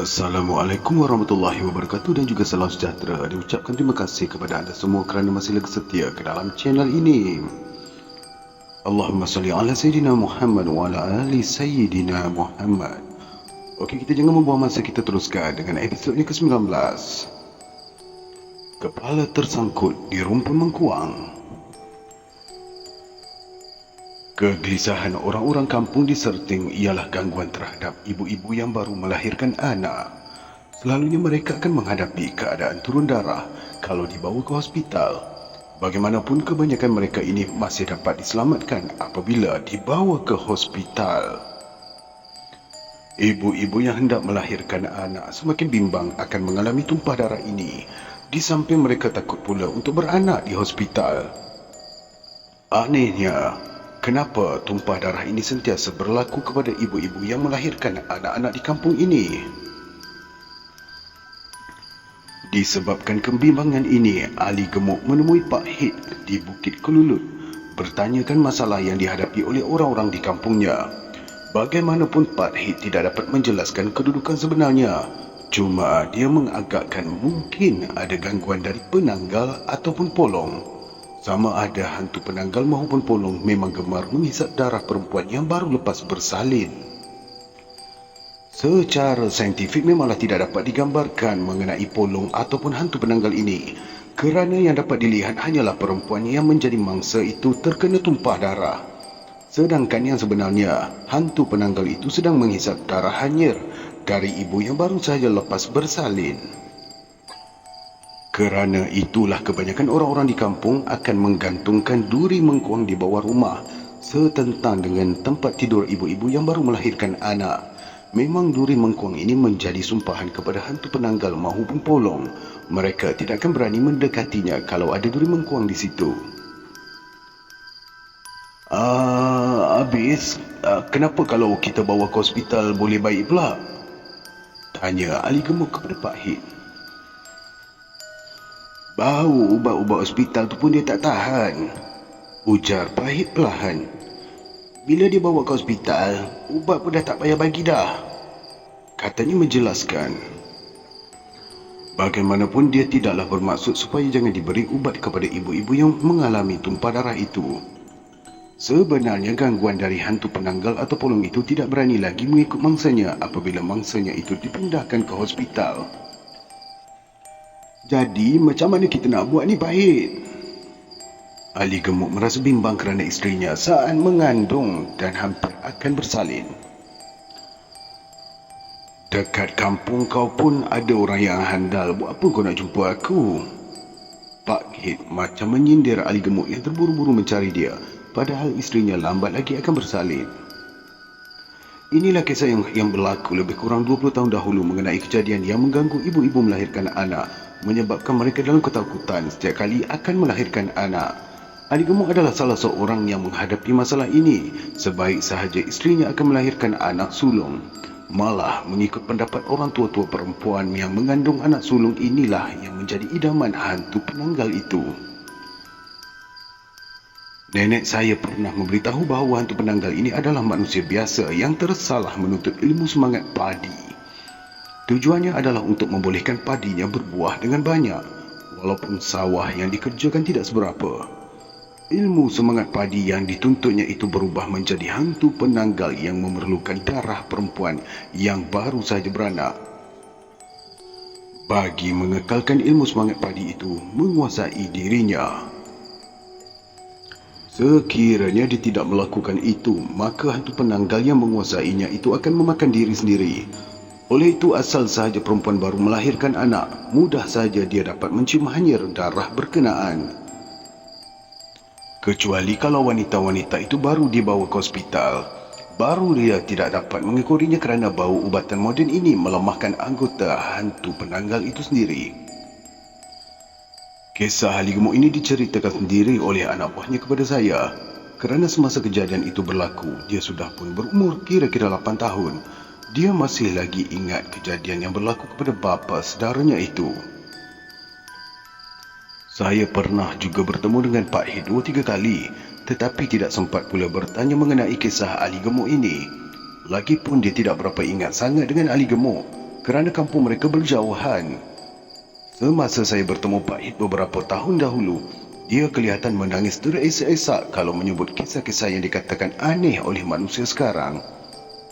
Assalamualaikum warahmatullahi wabarakatuh dan juga salam sejahtera. Diucapkan terima kasih kepada anda semua kerana masih lagi setia ke dalam channel ini. Allahumma salli ala Sayyidina Muhammad wa ala ali Sayyidina Muhammad. Okey, kita jangan membuang masa, kita teruskan dengan episodnya ke-19. Kepala tersangkut di rumpun mengkuang. Kegelisahan orang-orang kampung di Serting ialah gangguan terhadap ibu-ibu yang baru melahirkan anak. Selalunya mereka akan menghadapi keadaan turun darah kalau dibawa ke hospital. Bagaimanapun, kebanyakan mereka ini masih dapat diselamatkan apabila dibawa ke hospital. Ibu-ibu yang hendak melahirkan anak semakin bimbang akan mengalami tumpah darah ini. Di samping mereka takut pula untuk beranak di hospital. Anehnya, kenapa tumpah darah ini sentiasa berlaku kepada ibu-ibu yang melahirkan anak-anak di kampung ini? Disebabkan kebimbangan ini, Ali Gemuk menemui Pak Hid di Bukit Kelulut, bertanyakan masalah yang dihadapi oleh orang-orang di kampungnya. Bagaimanapun Pak Hid tidak dapat menjelaskan kedudukan sebenarnya. Cuma dia mengagakkan mungkin ada gangguan dari penanggal ataupun polong. Sama ada hantu penanggal maupun polong memang gemar menghisap darah perempuan yang baru lepas bersalin. Secara saintifik memanglah tidak dapat digambarkan mengenai polong ataupun hantu penanggal ini, kerana yang dapat dilihat hanyalah perempuan yang menjadi mangsa itu terkena tumpah darah. Sedangkan yang sebenarnya, hantu penanggal itu sedang menghisap darah hanyir dari ibu yang baru saja lepas bersalin. Kerana itulah kebanyakan orang-orang di kampung akan menggantungkan duri mengkuang di bawah rumah setentang dengan tempat tidur ibu-ibu yang baru melahirkan anak. Memang duri mengkuang ini menjadi sumpahan kepada hantu penanggal maupun polong. Mereka tidak akan berani mendekatinya kalau ada duri mengkuang di situ. Kenapa kalau kita bawa ke hospital boleh baik pula? Tanya Ali Gemuk kepada Pak Hid. Bau ubat-ubat hospital tu pun dia tak tahan, ujar Pak Hid perlahan. Bila dia bawa ke hospital, ubat pun dah tak payah bagi dah, katanya menjelaskan. Bagaimanapun dia tidaklah bermaksud supaya jangan diberi ubat kepada ibu-ibu yang mengalami tumpah darah itu. Sebenarnya gangguan dari hantu penanggal atau polong itu tidak berani lagi mengikut mangsanya apabila mangsanya itu dipindahkan ke hospital. Jadi macam mana kita nak buat ni, Pak Hid? Ali Gemuk merasa bimbang kerana isterinya saat mengandung dan hampir akan bersalin. Dekat kampung kau pun ada orang yang handal, buat apa kau nak jumpa aku? Pak Hid macam menyindir Ali Gemuk yang terburu-buru mencari dia, padahal isterinya lambat lagi akan bersalin. Inilah kisah yang berlaku lebih kurang 20 tahun dahulu mengenai kejadian yang mengganggu ibu-ibu melahirkan anak, menyebabkan mereka dalam ketakutan setiap kali akan melahirkan anak. Ali Gemuk adalah salah seorang yang menghadapi masalah ini. Sebaik sahaja isterinya akan melahirkan anak sulung. Malah mengikut pendapat orang tua-tua perempuan yang mengandung anak sulung inilah yang menjadi idaman hantu penanggal itu. Nenek saya pernah memberitahu bahawa hantu penanggal ini adalah manusia biasa yang tersalah menuntut ilmu semangat padi. Tujuannya adalah untuk membolehkan padinya berbuah dengan banyak, walaupun sawah yang dikerjakan tidak seberapa. Ilmu semangat padi yang dituntutnya itu berubah menjadi hantu penanggal yang memerlukan darah perempuan yang baru saja beranak. Bagi mengekalkan ilmu semangat padi itu menguasai dirinya. Sekiranya dia tidak melakukan itu, maka hantu penanggal yang menguasainya itu akan memakan diri sendiri. Oleh itu, asal sahaja perempuan baru melahirkan anak, mudah saja dia dapat mencium hanyir darah berkenaan. Kecuali kalau wanita-wanita itu baru dibawa ke hospital, baru dia tidak dapat mengekorinya kerana bau ubatan moden ini melemahkan anggota hantu penanggal itu sendiri. Kisah Ali Gemuk ini diceritakan sendiri oleh anak buahnya kepada saya. Kerana semasa kejadian itu berlaku, dia sudah pun berumur kira-kira 8 tahun. Dia masih lagi ingat kejadian yang berlaku kepada bapa saudaranya itu. Saya pernah juga bertemu dengan Pak Hid 2-3 kali, tetapi tidak sempat pula bertanya mengenai kisah Ali Gemuk ini. Lagipun dia tidak berapa ingat sangat dengan Ali Gemuk. kerana kampung mereka berjauhan. Semasa saya bertemu Pak Hit beberapa tahun dahulu, dia kelihatan menangis teresak-esak kalau menyebut kisah-kisah yang dikatakan aneh oleh manusia sekarang.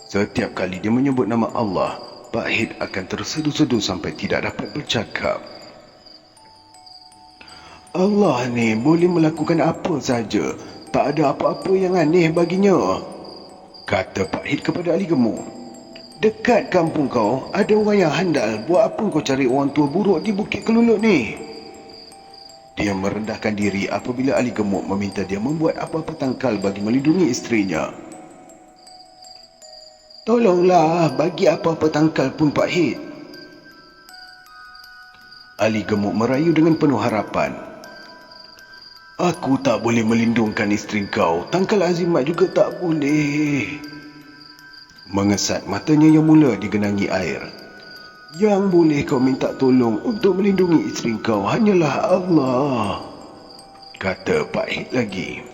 Setiap kali dia menyebut nama Allah, Pak Hit akan terseduh-seduh sampai tidak dapat bercakap. Allah ni boleh melakukan apa saja. Tak ada apa-apa yang aneh baginya, kata Pak Hit kepada Ali Gemuk. Dekat kampung kau, ada orang yang handal. Buat apa kau cari orang tua buruk di Bukit Kelulut ni? Dia merendahkan diri apabila Ali Gemuk meminta dia membuat apa-apa tangkal bagi melindungi isterinya. Tolonglah, bagi apa-apa tangkal pun Pak Hit. Ali Gemuk merayu dengan penuh harapan. Aku tak boleh melindungkan isteri kau. Tangkal azimat juga tak boleh. Mengesat matanya yang mula digenangi air. Yang boleh kau minta tolong untuk melindungi isteri kau hanyalah Allah, kata Pak Hit lagi.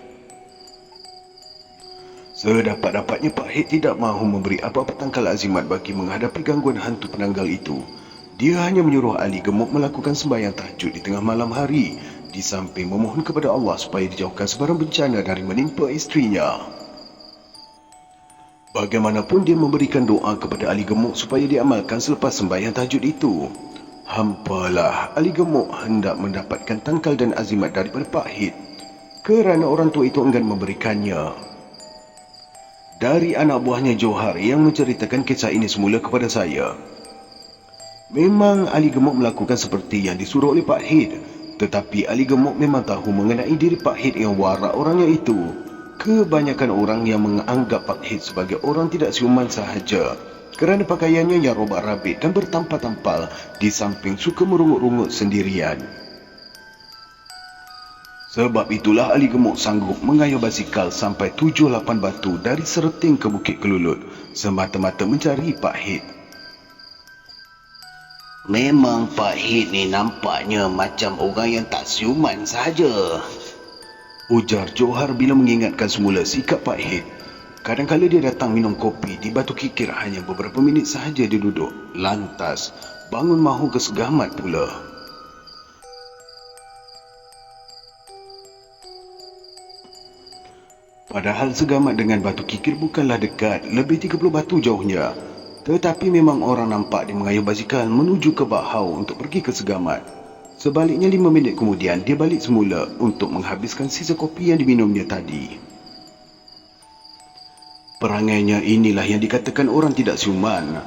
Sedapat-dapatnya Pak Hit tidak mahu memberi apa-apa tangkal azimat bagi menghadapi gangguan hantu penanggal itu. Dia hanya menyuruh Ali Gemuk melakukan sembahyang tahajud di tengah malam hari, di samping memohon kepada Allah supaya dijauhkan sebarang bencana dari menimpa isterinya. Bagaimanapun dia memberikan doa kepada Ali Gemuk supaya diamalkan selepas sembahyang tahajud itu. Hampalah Ali Gemuk hendak mendapatkan tangkal dan azimat daripada Pak Hit, kerana orang tua itu enggan memberikannya. Dari anak buahnya Johar yang menceritakan kisah ini semula kepada saya. Memang Ali Gemuk melakukan seperti yang disuruh oleh Pak Hit, tetapi Ali Gemuk memang tahu mengenai diri Pak Hit yang warak orangnya itu. Kebanyakan orang yang menganggap Pak Hit sebagai orang tidak siuman sahaja kerana pakaiannya yang robak-rabit dan bertampal-tampal, di samping suka merungut-rungut sendirian. Sebab itulah Ali Gemuk sanggup mengayuh basikal sampai 7-8 batu dari Sereting ke Bukit Kelulut semata-mata mencari Pak Hit. Memang Pak Hit ni nampaknya macam orang yang tak siuman sahaja, ujar Johar bila mengingatkan semula sikap Pak Hit. Kadang-kala dia datang minum kopi di Batu Kikir hanya beberapa minit sahaja dia duduk, lantas bangun mahu ke Segamat pula. Padahal Segamat dengan Batu Kikir bukanlah dekat, lebih 30 batu jauhnya. Tetapi memang orang nampak dia mengayuh basikal menuju ke Bahau untuk pergi ke Segamat. Sebaliknya 5 minit kemudian dia balik semula untuk menghabiskan sisa kopi yang diminumnya tadi. Perangainya inilah yang dikatakan orang tidak siuman.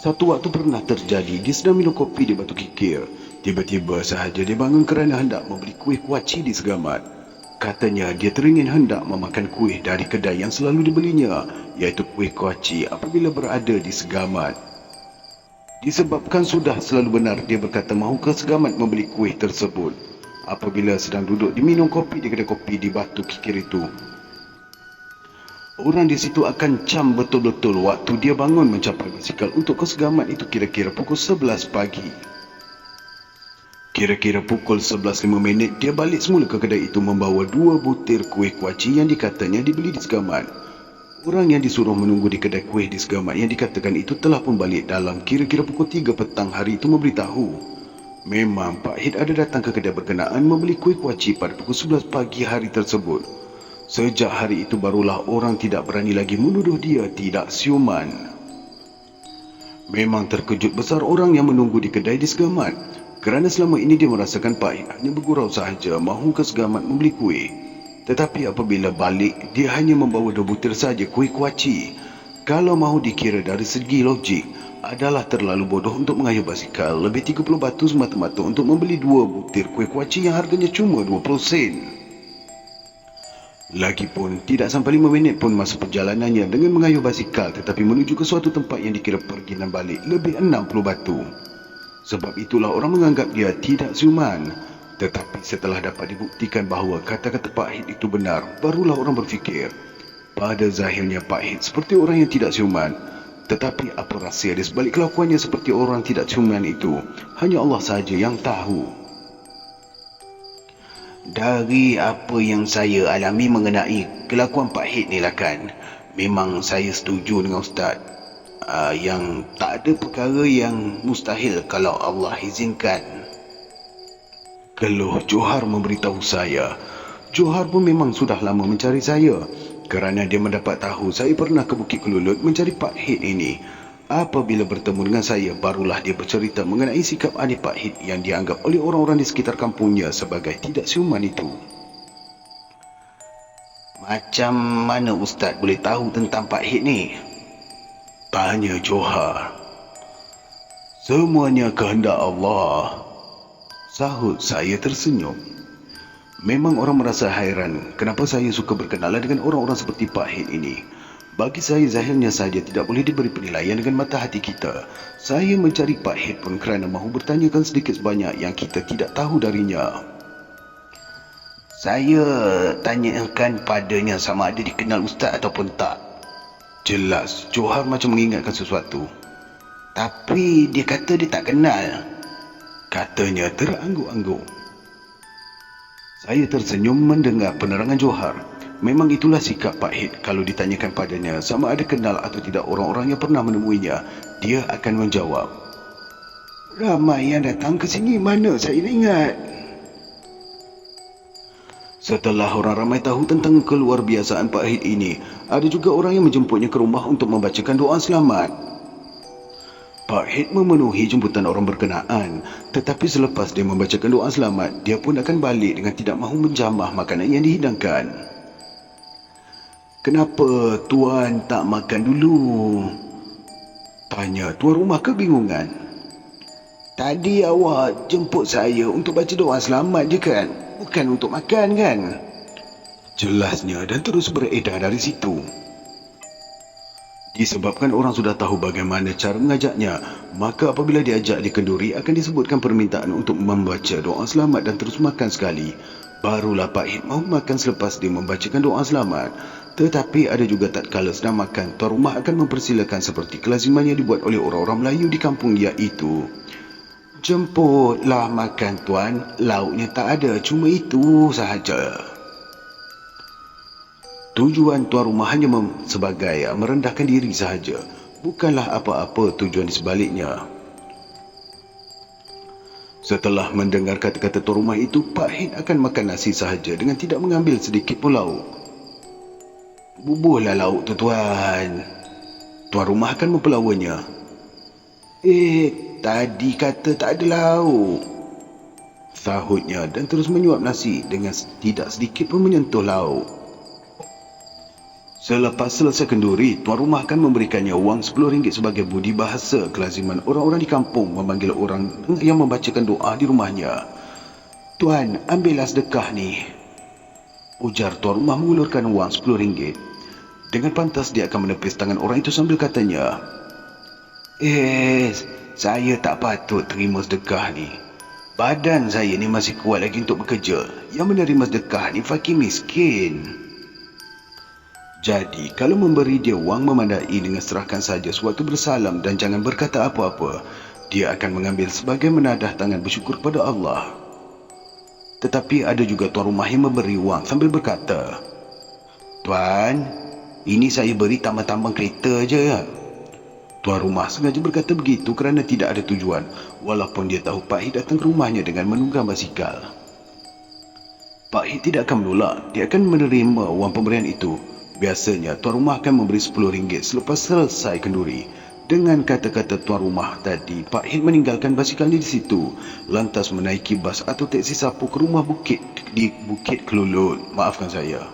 Satu waktu pernah terjadi, dia sedang minum kopi di Batu Kikir. Tiba-tiba sahaja dia bangun kerana hendak membeli kuih kuaci di Segamat. Katanya dia teringin hendak memakan kuih dari kedai yang selalu dibelinya, iaitu kuih kuaci apabila berada di Segamat. Disebabkan sudah selalu benar dia berkata mahu ke Segamat membeli kuih tersebut apabila sedang duduk diminum kopi di kedai kopi di Batu Kikir itu. Orang di situ akan cam betul-betul waktu dia bangun mencapai basikal untuk ke Segamat itu kira-kira pukul 11 pagi. Kira-kira pukul 11.05 dia balik semula ke kedai itu membawa 2 butir kuih kuaci yang dikatanya dibeli di Segamat. Orang yang disuruh menunggu di kedai kuih di Segamat yang dikatakan itu telah pun balik dalam kira-kira pukul 3 petang hari itu memberitahu. Memang Pak Hit ada datang ke kedai berkenaan membeli kuih kuaci pada pukul 11 pagi hari tersebut. Sejak hari itu barulah orang tidak berani lagi menuduh dia tidak siuman. Memang terkejut besar orang yang menunggu di kedai di Segamat, kerana selama ini dia merasakan Pak Hit hanya bergurau sahaja mahu ke Segamat membeli kuih. Tetapi apabila balik, dia hanya membawa 2 butir saja kuih kuaci. Kalau mahu dikira dari segi logik, adalah terlalu bodoh untuk mengayuh basikal lebih 30 batu semata-mata untuk membeli 2 butir kuih kuaci yang harganya cuma 20 sen. Lagipun, tidak sampai 5 minit pun masa perjalanannya dengan mengayuh basikal tetapi menuju ke suatu tempat yang dikira pergi dan balik lebih 60 batu. Sebab itulah orang menganggap dia tidak siuman. Tetapi setelah dapat dibuktikan bahawa kata-kata Pak Hit itu benar, barulah orang berfikir, pada zahirnya Pak Hit seperti orang yang tidak siuman. Tetapi apa rahsia di sebalik kelakuannya seperti orang tidak siuman itu, hanya Allah sahaja yang tahu. Dari apa yang saya alami mengenai kelakuan Pak Hit ni lah kan, memang saya setuju dengan Ustaz. Yang tak ada perkara yang mustahil kalau Allah izinkan. Keluh Johar memberitahu saya. Johar pun memang sudah lama mencari saya, kerana dia mendapat tahu saya pernah ke Bukit Kelulut mencari Pak Hit ini. Apabila bertemu dengan saya, barulah dia bercerita mengenai sikap aneh Pak Hit yang dianggap oleh orang-orang di sekitar kampungnya sebagai tidak siuman itu. Macam mana Ustaz boleh tahu tentang Pak Hit ni? Tanya Johar. Semuanya kehendak Allah, sahut saya tersenyum. Memang orang merasa hairan kenapa saya suka berkenalan dengan orang-orang seperti Pak Hit ini. Bagi saya zahirnya saja tidak boleh diberi penilaian dengan mata hati kita. Saya mencari Pak Hit pun kerana mahu bertanyakan sedikit sebanyak yang kita tidak tahu darinya. Saya tanyakan padanya sama ada dikenal Ustaz ataupun tak. Jelas Johar macam mengingatkan sesuatu. Tapi dia kata dia tak kenal. Katanya terangguk-angguk. Saya tersenyum mendengar penerangan Johar. Memang itulah sikap Pak Hit. Kalau ditanyakan padanya sama ada kenal atau tidak orang-orang yang pernah menemuinya, dia akan menjawab, ramai yang datang ke sini, mana saya ingat. Setelah orang ramai tahu tentang keluarbiasaan Pak Hit ini, ada juga orang yang menjemputnya ke rumah untuk membacakan doa selamat. Pak Hit memenuhi jemputan orang berkenaan, tetapi selepas dia membacakan doa selamat, dia pun akan balik dengan tidak mahu menjamah makanan yang dihidangkan. Kenapa tuan tak makan dulu? Tanya tuan rumah kebingungan. Tadi awak jemput saya untuk baca doa selamat je kan? Bukan untuk makan kan? Jelasnya dan terus beredar dari situ. Disebabkan orang sudah tahu bagaimana cara mengajaknya, maka apabila diajak di kenduri akan disebutkan permintaan untuk membaca doa selamat dan terus makan sekali. Barulah Pak Hit mahu makan selepas dia membacakan doa selamat. Tetapi ada juga tatkala sedang makan, tuan rumah akan mempersilakan seperti kelazimannya dibuat oleh orang-orang Melayu di kampung, iaitu, jemputlah makan tuan, lauknya tak ada, cuma itu sahaja. Tujuan tuan rumah hanya sebagai merendahkan diri sahaja, bukanlah apa-apa tujuan di sebaliknya. Setelah mendengar kata-kata tuan rumah itu, Pak Hit akan makan nasi sahaja dengan tidak mengambil sedikit pun lauk. Bubuhlah lauk tu tuan. Tuan rumah akan mempelawanya. Tadi kata tak ada lauk, sahutnya dan terus menyuap nasi dengan tidak sedikit pun menyentuh lauk. Selepas selesai kenduri, tuan rumah akan memberikannya wang RM10 sebagai budi bahasa kelaziman orang-orang di kampung memanggil orang yang membacakan doa di rumahnya. Tuan, ambillah sedekah ni, ujar tuan rumah mengulurkan wang RM10. Dengan pantas dia akan menepis tangan orang itu sambil katanya, saya tak patut terima sedekah ni. Badan saya ni masih kuat lagi untuk bekerja. Yang menerima sedekah ni fakir miskin. Jadi, kalau memberi dia wang memandai dengan serahkan saja sewaktu bersalam dan jangan berkata apa-apa, dia akan mengambil sebagai menadah tangan bersyukur pada Allah. Tetapi ada juga tuan rumah yang memberi wang sambil berkata, Tuan, ini saya beri tambang-tambang kereta je. Tuan rumah sengaja berkata begitu kerana tidak ada tujuan, walaupun dia tahu Pak Hit datang ke rumahnya dengan menunggang basikal. Pak Hit tidak akan menolak, dia akan menerima wang pemberian itu. Biasanya tuan rumah akan memberi RM10 selepas selesai kenduri. Dengan kata-kata tuan rumah tadi, Pak Hit meninggalkan basikalnya di situ, lantas menaiki bas atau teksi sapu ke rumah di Bukit Kelulut. Maafkan saya.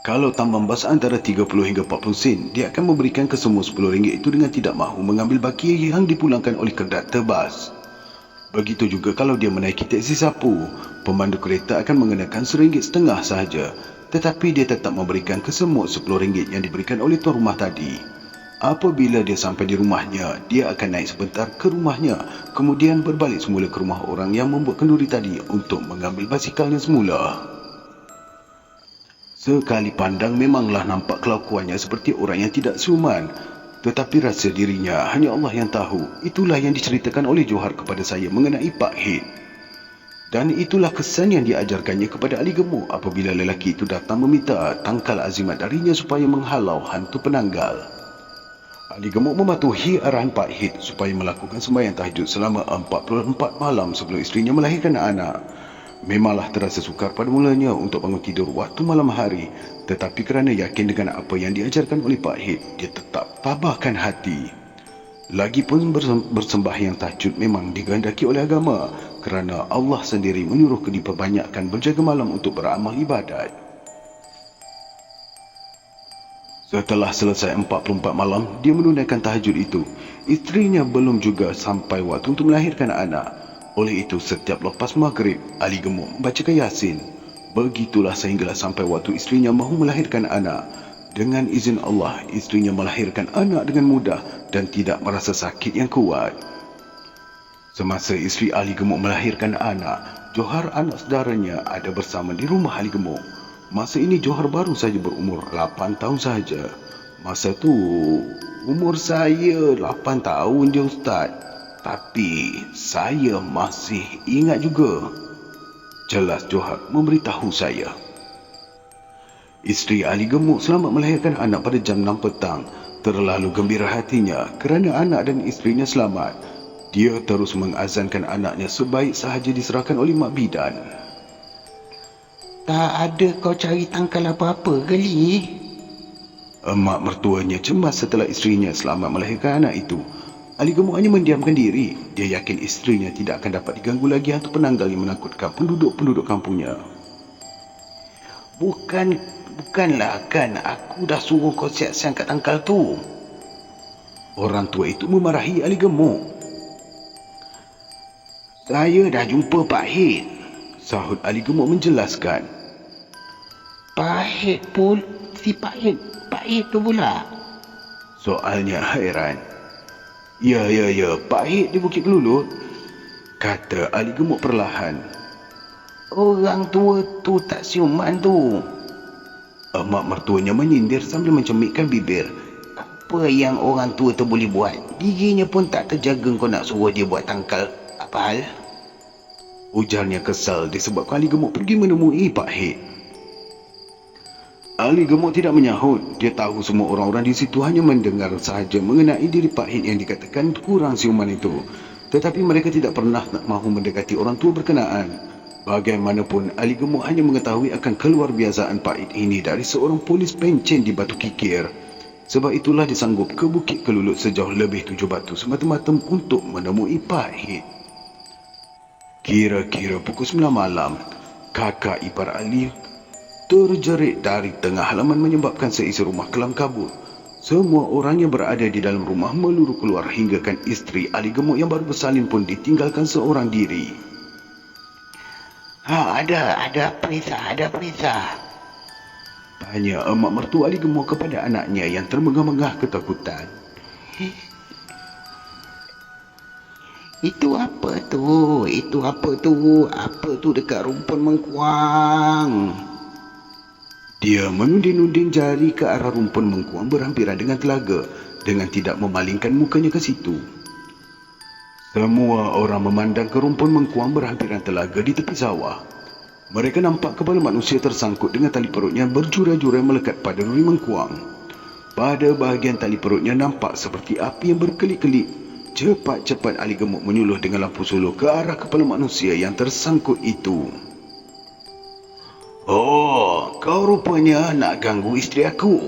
Kalau tambang bas antara 30 hingga 40 sen, dia akan memberikan kesemua RM10 itu dengan tidak mahu mengambil baki yang dipulangkan oleh konduktor bas. Begitu juga kalau dia menaiki teksi sapu, pemandu kereta akan mengenakan RM1.50 sahaja, tetapi dia tetap memberikan kesemua RM10 yang diberikan oleh tuan rumah tadi. Apabila dia sampai di rumahnya, dia akan naik sebentar ke rumahnya, kemudian berbalik semula ke rumah orang yang membuat kenduri tadi untuk mengambil basikalnya semula. Sekali pandang memanglah nampak kelakuannya seperti orang yang tidak siuman. Tetapi rasa dirinya hanya Allah yang tahu. Itulah yang diceritakan oleh Johar kepada saya mengenai Pak Hit. Dan itulah kesan yang diajarkannya kepada Ali Gemuk apabila lelaki itu datang meminta tangkal azimat darinya supaya menghalau hantu penanggal. Ali Gemuk mematuhi arahan Pak Hit supaya melakukan sembahyang tahajud selama 44 malam sebelum isterinya melahirkan anak. Memanglah terasa sukar pada mulanya untuk bangun tidur waktu malam hari, tetapi kerana yakin dengan apa yang diajarkan oleh Pak Hit, dia tetap tabahkan hati. Lagipun bersembahyang tahajud memang dikehendaki oleh agama, kerana Allah sendiri menyuruh diperbanyakkan berjaga malam untuk beramal ibadat. Setelah selesai 44 malam, dia menunaikan tahajud itu. Isterinya belum juga sampai waktu untuk melahirkan anak. Oleh itu, setiap lepas maghrib, Ali Gemuk membacakan Yasin. Begitulah sehinggalah sampai waktu isterinya mahu melahirkan anak. Dengan izin Allah, isterinya melahirkan anak dengan mudah dan tidak merasa sakit yang kuat. Semasa isteri Ali Gemuk melahirkan anak, Johar anak saudaranya ada bersama di rumah Ali Gemuk. Masa ini Johar baru saja berumur 8 tahun saja. Masa tu umur saya 8 tahun je Ustaz. Tapi saya masih ingat juga. Jelas Johar memberitahu saya. Isteri Ali Gemuk selamat melahirkan anak pada jam 6 petang. Terlalu gembira hatinya kerana anak dan isterinya selamat. Dia terus mengazankan anaknya sebaik sahaja diserahkan oleh Mak Bidan. Tak ada kau cari tangkal apa-apa kali? Emak mertuanya cemas setelah isterinya selamat melahirkan anak itu. Ali Gemuk hanya mendiamkan diri. Dia yakin isterinya tidak akan dapat diganggu lagi hantu penanggal yang menakutkan penduduk-penduduk kampungnya. Bukanlah kan aku dah suruh kau siap-siap kat tangkal tu. Orang tua itu memarahi Ali Gemuk. Saya dah jumpa Pak Hit, sahut Ali Gemuk menjelaskan. Pak Hit pun, si Pak Hit tu pula. Soalnya hairan. Ya, Pak Hit di Bukit Kelulut, kata Ali Gemuk perlahan. Orang tua tu tak siuman tu. Emak mertuanya menyindir sambil mencemikkan bibir. Apa yang orang tua tu boleh buat? Dirinya pun tak terjaga kau nak suruh dia buat tangkal. Apa hal? Ujarnya kesal disebabkan Ali Gemuk pergi menemui Pak Hit. Ali Gemuk tidak menyahut. Dia tahu semua orang-orang di situ hanya mendengar sahaja mengenai diri Pak Hit yang dikatakan kurang siuman itu. Tetapi mereka tidak pernah mahu mendekati orang tua berkenaan. Bagaimanapun, Ali Gemuk hanya mengetahui akan keluarbiasaan Pak Hit ini dari seorang polis pencen di Batu Kikir. Sebab itulah dia sanggup ke Bukit Kelulut sejauh lebih 7 batu semata-mata untuk menemui Pak Hit. Kira-kira pukul 9 malam, kakak ipar Ali terjerit dari tengah halaman menyebabkan seisi rumah kelam kabut. Semua orang yang berada di dalam rumah meluru keluar hinggakan isteri Ali Gemuk yang baru bersalin pun ditinggalkan seorang diri. Ada perintah. Tanya emak mertua Ali Gemuk kepada anaknya yang termengah-mengah ketakutan. Itu apa tu? Apa tu dekat rumpun mengkuang? Dia menuding-nuding jari ke arah rumpun mengkuang berhampiran dengan telaga dengan tidak memalingkan mukanya ke situ. Semua orang memandang ke rumpun mengkuang berhampiran telaga di tepi sawah. Mereka nampak kepala manusia tersangkut dengan tali perutnya berjurai-jurai melekat pada duri mengkuang. Pada bahagian tali perutnya nampak seperti api yang berkelip-kelip. Cepat-cepat Ali Gemuk menyuluh dengan lampu suluh ke arah kepala manusia yang tersangkut itu. Oh, kau rupanya nak ganggu isteri aku.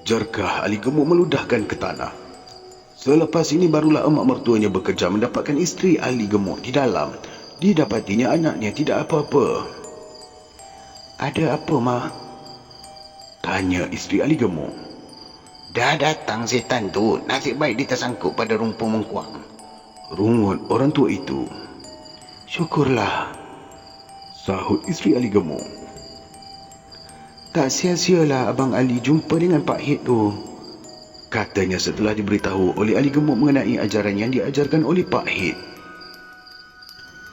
Jerkah Ali Gemuk meludahkan ke tanah. Selepas ini barulah emak mertuanya bekerja mendapatkan isteri Ali Gemuk di dalam. Didapatinya anaknya tidak apa-apa. Ada apa, Mak? Tanya isteri Ali Gemuk. Dah datang setan tu, nasib baik dia tersangkut pada rumpun mengkuang. Rungut orang tua itu. Syukurlah, sahut isteri Ali Gemuk. Tak sia-sialah Abang Ali jumpa dengan Pak Hit tu, katanya setelah diberitahu oleh Ali Gemuk mengenai ajaran yang diajarkan oleh Pak Hit.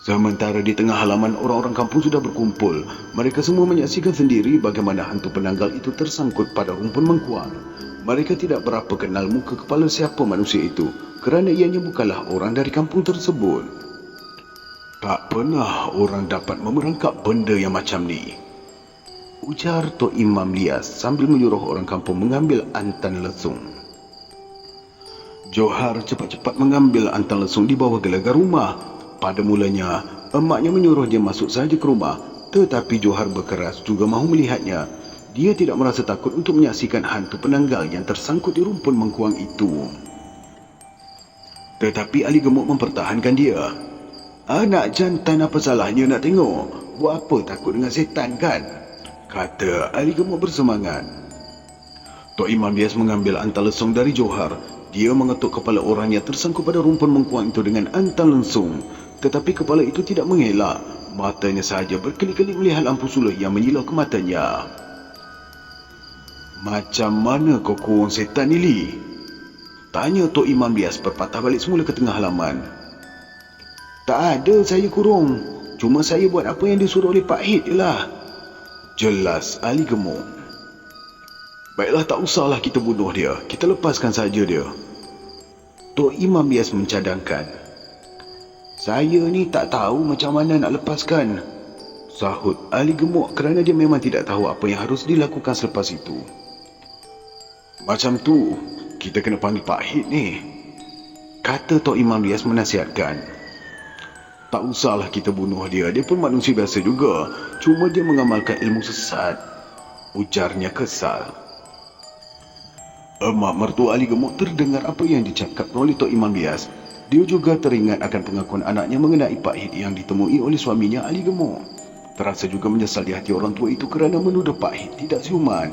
Sementara di tengah halaman orang-orang kampung sudah berkumpul, mereka semua menyaksikan sendiri bagaimana hantu penanggal itu tersangkut pada rumpun mengkuang. Mereka tidak berapa kenal muka kepala siapa manusia itu kerana ianya bukanlah orang dari kampung tersebut. Tak pernah orang dapat memerangkap benda yang macam ni, ujar Tok Imam Lias sambil menyuruh orang kampung mengambil antan lesung. Johar cepat-cepat mengambil antal lesung di bawah gelagar rumah. Pada mulanya, emaknya menyuruh dia masuk saja ke rumah. Tetapi Johar berkeras juga mahu melihatnya. Dia tidak merasa takut untuk menyaksikan hantu penanggal yang tersangkut di rumpun mengkuang itu. Tetapi Ali Gemuk mempertahankan dia. "Anak jantan, apa salahnya nak tengok? Buat apa takut dengan setan kan?" kata Ali Gemuk bersemangat. Tok Imam Bias mengambil antal lesung dari Johar. Dia mengetuk kepala orang yang tersangkut pada rumpun mengkuang itu dengan antal lesung. Tetapi kepala itu tidak mengelak. Matanya sahaja berkelip-kelip melihat lampu suluh yang menyilau ke matanya. "Macam mana kau kurung setan ni, Li?" tanya Tok Imam Bias berpatah balik semula ke tengah halaman. "Tak ada saya kurung. Cuma saya buat apa yang disuruh oleh Pak Hid je lah," jelas Ali Gemuk. "Baiklah, tak usahlah kita bunuh dia. Kita lepaskan saja dia," Tok Imam Bias mencadangkan. "Saya ni tak tahu macam mana nak lepaskan," sahut Ali Gemuk kerana dia memang tidak tahu apa yang harus dilakukan selepas itu. "Macam tu, kita kena panggil Pak Hid ni," kata Tok Imam Bias menasihatkan. "Tak usahlah kita bunuh dia. Dia pun manusia biasa juga. Cuma dia mengamalkan ilmu sesat," ujarnya kesal. Emak mertua Ali Gemuk terdengar apa yang dicakap oleh Tok Imam Bias. Dia juga teringat akan pengakuan anaknya mengenai Pak Hid yang ditemui oleh suaminya Ali Gemuk. Terasa juga menyesal di hati orang tua itu kerana menuduh Pak Hid tidak siuman.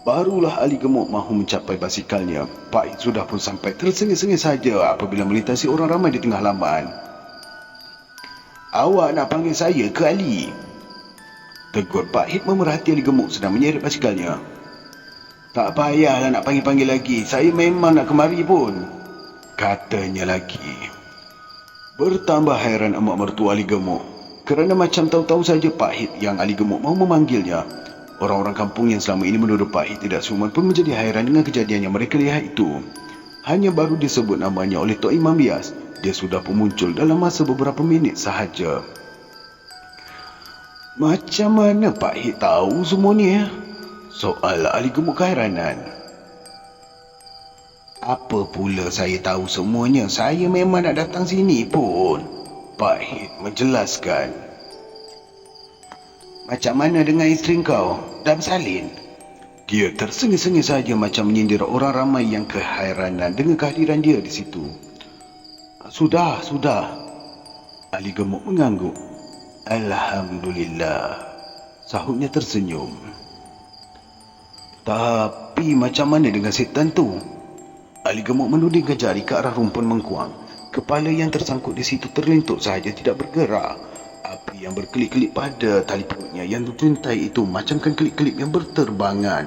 Barulah Ali Gemuk mahu mencapai basikalnya. Pak Hid sudah pun sampai tersengih-sengih saja apabila melintasi orang ramai di tengah halaman. "Awak nak panggil saya ke Ali?" tegur Pak Hid memerhati Ali Gemuk sedang menyeret basikalnya. "Tak payahlah nak panggil-panggil lagi. Saya memang nak kemari pun," katanya lagi. Bertambah hairan emak mertua Ali Gemuk kerana macam tahu-tahu saja Pak Hid yang Ali Gemuk mahu memanggilnya. Orang-orang kampung yang selama ini menuduh Pak Hid tidak siuman pun menjadi hairan dengan kejadian yang mereka lihat itu. Hanya baru disebut namanya oleh Tok Imam Bias, dia sudah pun muncul dalam masa beberapa minit sahaja. "Macam mana Pak Hid tahu semua ni ya?" soal Ali Gemuk keheranan. "Apa pula saya tahu semuanya? Saya memang nak datang sini pun," Pak Hid menjelaskan. "Macam mana dengan isteri kau, Dam Salin?" Dia tersengih-sengih saja macam menyindir orang ramai yang keheranan dengan kehadiran dia di situ. Sudah. Ali Gemuk mengangguk. "Alhamdulillah," sahutnya tersenyum. "Tapi macam mana dengan setan tu?" Ali Gemuk menudingkan jari ke arah rumpun mengkuang. Kepala yang tersangkut di situ terlentuk sahaja tidak bergerak. Api yang berkelip-kelip pada tali perutnya yang dicuntai itu macamkan kelip-kelip yang berterbangan.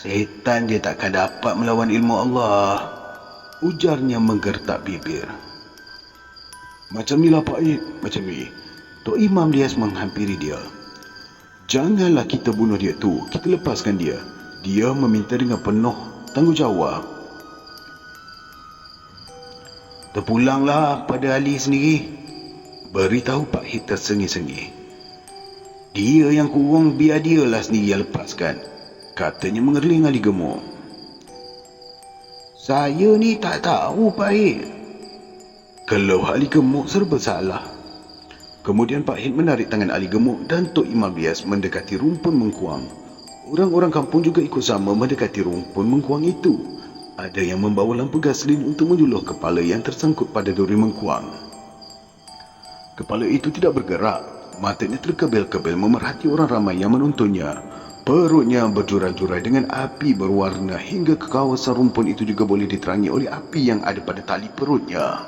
"Setan dia takkan dapat melawan ilmu Allah," ujarnya menggertak bibir. "Macam ni lah Pak Hid, macam ni." Tok Imam Bias menghampiri dia. "Janganlah kita bunuh dia tu, kita lepaskan dia." Dia meminta dengan penuh tanggungjawab. "Terpulanglah pada Ali sendiri," beritahu Pak Hid tersengih-sengih. "Dia yang kurung, biar dialah sendiri yang lepaskan," katanya mengerling Ali Gemuk. "Saya ni tak tahu Pak Hid," keluh Ali Gemuk serba salah. Kemudian Pak Hid menarik tangan Ali Gemuk dan Tok Imam Bias mendekati rumpun mengkuang. Orang-orang kampung juga ikut sama mendekati rumpun mengkuang itu. Ada yang membawa lampu gaslin untuk menjuluh kepala yang tersangkut pada duri mengkuang. Kepala itu tidak bergerak. Matanya terkebel-kebel memerhati orang ramai yang menontonnya. Perutnya berjurai-jurai dengan api berwarna hingga ke kawasan rumpun itu juga boleh diterangi oleh api yang ada pada tali perutnya.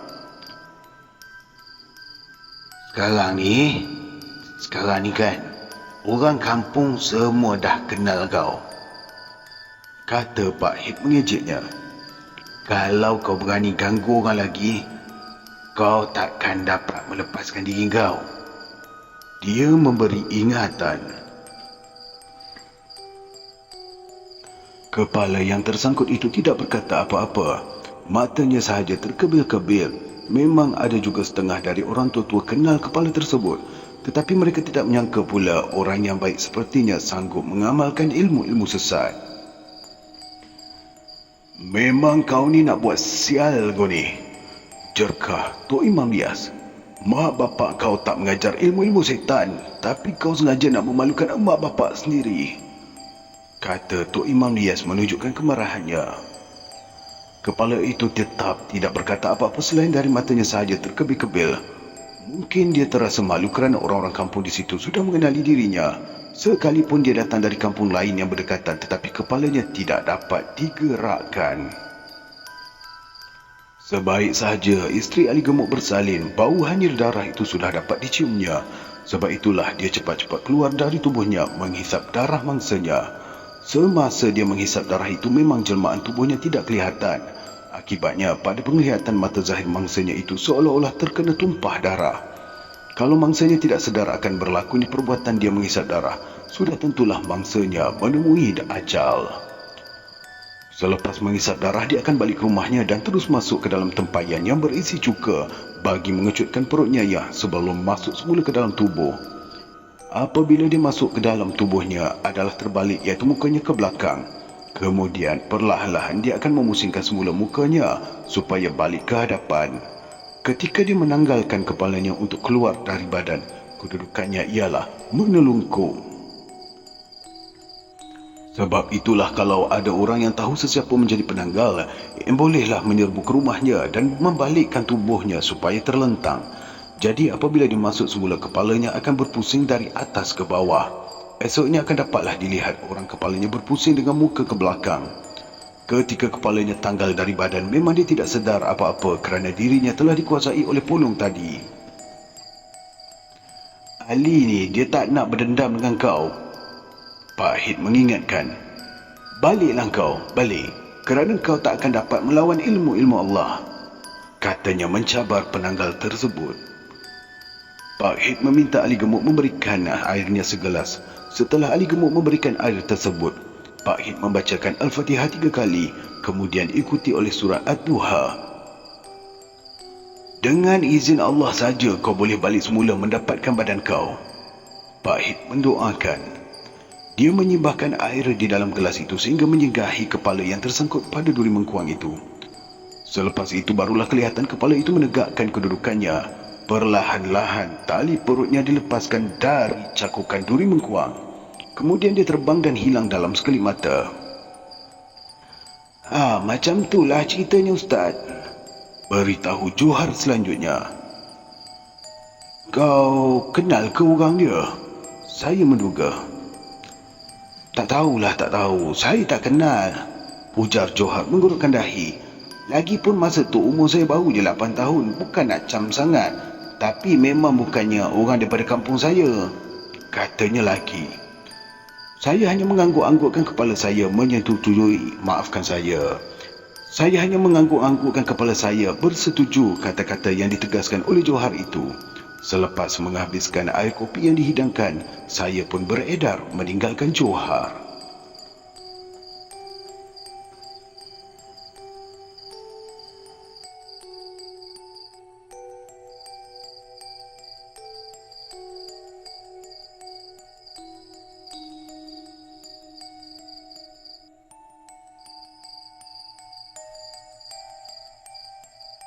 Sekarang ni kan, orang kampung semua dah kenal kau," kata Pak Hid mengejeknya. "Kalau kau berani ganggu orang lagi, kau takkan dapat melepaskan diri kau." Dia memberi ingatan. Kepala yang tersangkut itu tidak berkata apa-apa. Matanya sahaja terkebil-kebil. Memang ada juga setengah dari orang tua-tua kenal kepala tersebut. Tetapi mereka tidak menyangka pula orang yang baik sepertinya sanggup mengamalkan ilmu-ilmu sesat. Memang kau ni nak buat sial kau ni. Jerkah Tok Imam Lias. Mak bapak kau tak mengajar ilmu-ilmu setan, tapi kau sengaja nak memalukan emak bapak sendiri, kata Tok Imam Lias menunjukkan kemarahannya. Kepala itu tetap tidak berkata apa-apa selain dari matanya sahaja terkebil-kebil. Mungkin dia terasa malu kerana orang-orang kampung di situ sudah mengenali dirinya. Sekalipun dia datang dari kampung lain yang berdekatan, tetapi kepalanya tidak dapat digerakkan. Sebaik sahaja isteri Ali Gemuk bersalin, bau hanyir darah itu sudah dapat diciumnya. Sebab itulah dia cepat-cepat keluar dari tubuhnya menghisap darah mangsanya. Semasa dia menghisap darah itu, memang jelmaan tubuhnya tidak kelihatan. Akibatnya, pada penglihatan mata zahir mangsanya itu seolah-olah terkena tumpah darah. Kalau mangsanya tidak sedar akan berlakunya perbuatan dia menghisap darah, sudah tentulah mangsanya menemui ajal. Selepas menghisap darah, dia akan balik ke rumahnya dan terus masuk ke dalam tempayan yang berisi cuka bagi mengecutkan perutnya sebelum masuk semula ke dalam tubuh. Apabila dia masuk ke dalam tubuhnya adalah terbalik, iaitu mukanya ke belakang. Kemudian perlahan-lahan dia akan memusingkan semula mukanya supaya balik ke hadapan. Ketika dia menanggalkan kepalanya untuk keluar dari badan, kedudukannya ialah menelungkup. Sebab itulah kalau ada orang yang tahu sesiapa menjadi penanggal, bolehlah menyerbu ke rumahnya dan membalikkan tubuhnya supaya terlentang. Jadi apabila dia masuk semula, kepalanya akan berpusing dari atas ke bawah. Esoknya akan dapatlah dilihat orang kepalanya berpusing dengan muka ke belakang. Ketika kepalanya tanggal dari badan, memang dia tidak sedar apa-apa kerana dirinya telah dikuasai oleh polong tadi. Ali ni, dia tak nak berdendam dengan kau, Pak Hid mengingatkan. Baliklah kau, balik. Kerana kau tak akan dapat melawan ilmu-ilmu Allah, katanya mencabar penanggal tersebut. Pak Hid meminta Ali Gemuk memberikan airnya segelas. Setelah Ali Gemuk memberikan air tersebut, Pak Hid membacakan Al-Fatihah 3 kali, kemudian ikuti oleh surat Ad-Duha. Dengan izin Allah saja kau boleh balik semula mendapatkan badan kau, Pak Hid mendoakan. Dia menyibahkan air di dalam gelas itu sehingga menyinggahi kepala yang tersangkut pada duri mengkuang itu. Selepas itu barulah kelihatan kepala itu menegakkan kedudukannya. Perlahan-lahan tali perutnya dilepaskan dari cakukan duri mengkuang. Kemudian dia terbang dan hilang dalam sekelip mata. Macam itulah ceritanya, Ustaz, beritahu Johar selanjutnya. Kau kenal ke orang dia? Saya menduga. Tak tahulah, tak tahu. Saya tak kenal, ujar Johar menggurutkan dahi. Lagipun masa tu umur saya baru je 8 tahun, bukan nak cam sangat. Tapi memang bukannya orang daripada kampung saya, katanya lagi. Saya hanya mengangguk-anggukkan kepala saya menyetujui. Maafkan saya. Saya hanya mengangguk-anggukkan kepala saya bersetuju kata-kata yang ditegaskan oleh Johar itu. Selepas menghabiskan air kopi yang dihidangkan, saya pun beredar meninggalkan Johar.